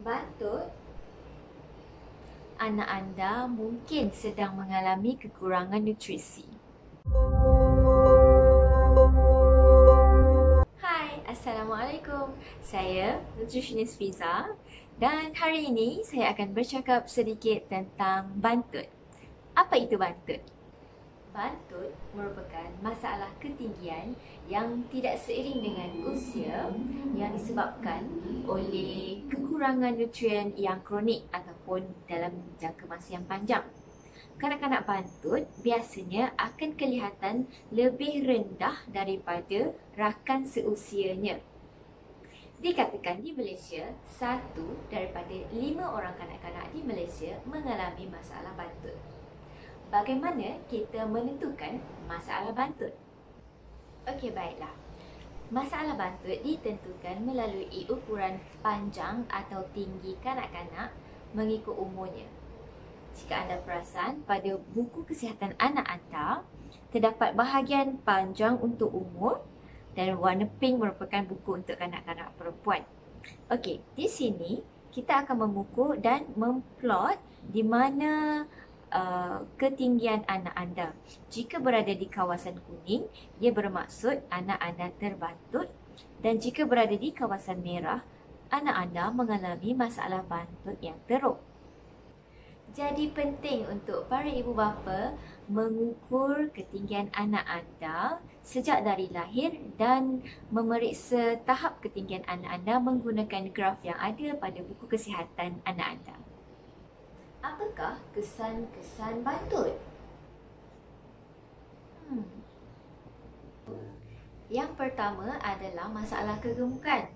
Bantut, anak anda mungkin sedang mengalami kekurangan nutrisi. Hai, Assalamualaikum. Saya Nutritionist Fiza dan hari ini saya akan bercakap sedikit tentang bantut. Apa itu bantut? Bantut merupakan masalah ketinggian yang tidak seiring dengan usia yang disebabkan oleh kekurangan nutrien yang kronik ataupun dalam jangka masa yang panjang. Kanak-kanak bantut biasanya akan kelihatan lebih rendah daripada rakan seusianya. Dikatakan di Malaysia, 1 daripada 5 orang kanak-kanak di Malaysia mengalami masalah bantut. Bagaimana kita menentukan masalah bantut? Okey, baiklah. Masalah bantut ditentukan melalui ukuran panjang atau tinggi kanak-kanak mengikut umurnya. Jika anda perasan, pada buku kesihatan anak anda, terdapat bahagian panjang untuk umur dan warna pink merupakan buku untuk kanak-kanak perempuan. Okey, di sini kita akan mengukur dan memplot di mana ketinggian anak anda. Jika berada di kawasan kuning, ia bermaksud anak anda terbantut, dan jika berada di kawasan merah, anak anda mengalami masalah bantut yang teruk. Jadi penting untuk para ibu bapa mengukur ketinggian anak anda sejak dari lahir dan memeriksa tahap ketinggian anak anda menggunakan graf yang ada pada buku kesihatan anak anda. Apakah kesan-kesan bantut? Yang pertama adalah masalah kegemukan.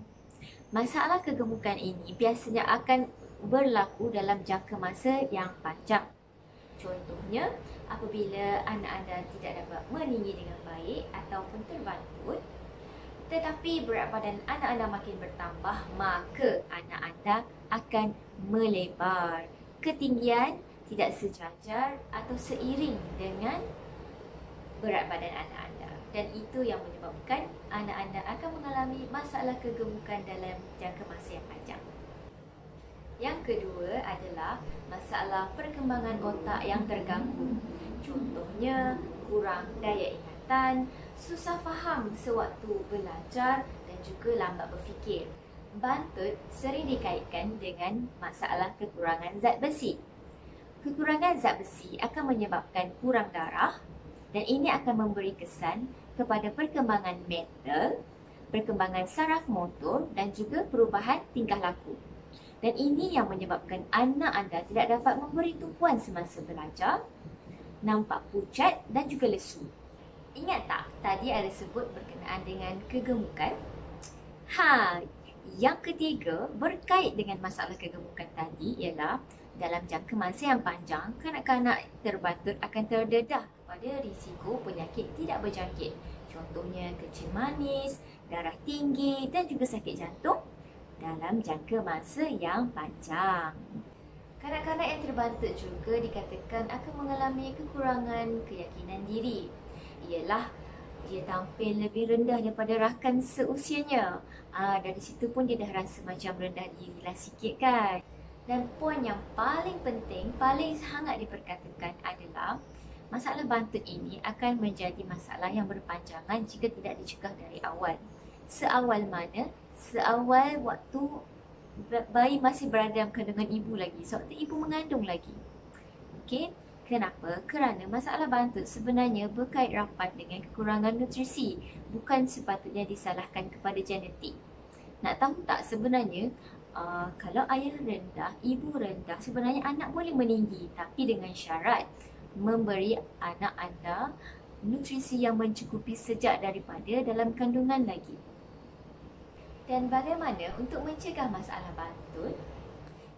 Masalah kegemukan ini biasanya akan berlaku dalam jangka masa yang panjang. Contohnya, apabila anak anda tidak dapat meninggi dengan baik ataupun terbantut, tetapi berat badan anak anda makin bertambah, maka anak anda akan melebar. Ketinggian tidak sejajar atau seiring dengan berat badan anak anda, dan itu yang menyebabkan anak anda akan mengalami masalah kegemukan dalam jangka masa yang panjang. Yang kedua adalah masalah perkembangan otak yang terganggu. Contohnya, kurang daya ingatan, susah faham sewaktu belajar dan juga lambat berfikir. Bantut sering dikaitkan dengan masalah kekurangan zat besi. Kekurangan zat besi akan menyebabkan kurang darah, dan ini akan memberi kesan kepada perkembangan mental, perkembangan saraf motor dan juga perubahan tingkah laku. Dan ini yang menyebabkan anak anda tidak dapat memberi tumpuan semasa belajar, nampak pucat dan juga lesu. Ingat tak tadi ada sebut berkenaan dengan kegemukan? Yang ketiga berkait dengan masalah kegemukan tadi ialah dalam jangka masa yang panjang, kanak-kanak terbantut akan terdedah kepada risiko penyakit tidak berjangkit. Contohnya kencing manis, darah tinggi dan juga sakit jantung dalam jangka masa yang panjang. Kanak-kanak yang terbantut juga dikatakan akan mengalami kekurangan keyakinan diri. Ialah dia tampil lebih rendah daripada rakan seusianya. Dari situ pun dia dah rasa macam rendah diri lah sikit kan. Dan poin yang paling penting, paling sangat diperkatakan adalah masalah bantut ini akan menjadi masalah yang berpanjangan jika tidak dicegah dari awal. Seawal mana? Seawal waktu bayi masih berada dalam kandungan ibu lagi, sewaktu ibu mengandung lagi. Okey? Kenapa? Kerana masalah bantut sebenarnya berkait rapat dengan kekurangan nutrisi, bukan sepatutnya disalahkan kepada genetik. Nak tahu tak sebenarnya, kalau ayah rendah, ibu rendah, sebenarnya anak boleh meninggi, tapi dengan syarat memberi anak anda nutrisi yang mencukupi sejak daripada dalam kandungan lagi. Dan bagaimana untuk mencegah masalah bantut?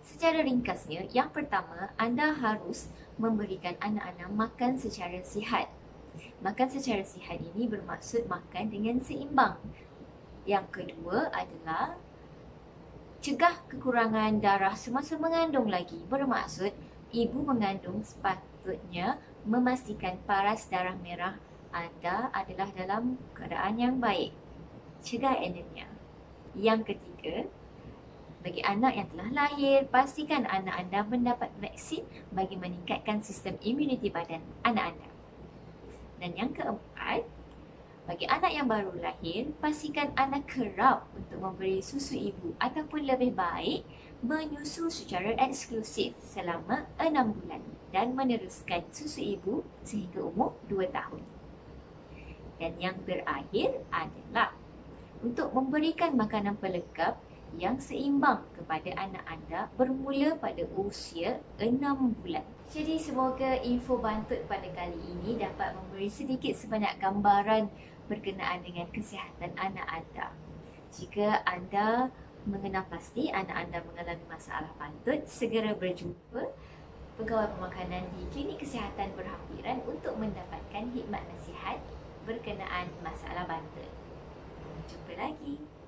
Secara ringkasnya, yang pertama, anda harus memberikan anak anda makan secara sihat. Makan secara sihat ini bermaksud makan dengan seimbang. Yang kedua adalah cegah kekurangan darah semasa mengandung lagi. Bermaksud ibu mengandung sepatutnya memastikan paras darah merah anda adalah dalam keadaan yang baik. Cegah anemia. Yang ketiga, bagi Bagi anak yang telah lahir, pastikan anak anda mendapat vaksin bagi meningkatkan sistem imuniti badan anak anda. Dan yang keempat, bagi anak yang baru lahir, pastikan anak kerap untuk memberi susu ibu ataupun lebih baik menyusu secara eksklusif selama 6 bulan dan meneruskan susu ibu sehingga umur 2 tahun. Dan yang terakhir adalah untuk memberikan makanan pelengkap yang seimbang kepada anak anda bermula pada usia 6 bulan. Jadi semoga info bantut pada kali ini dapat memberi sedikit sebanyak gambaran berkenaan dengan kesihatan anak anda. Jika anda mengenal pasti anak anda mengalami masalah bantut, segera berjumpa pegawai pemakanan di klinik kesihatan berhampiran untuk mendapatkan khidmat nasihat berkenaan masalah bantut. Jumpa lagi.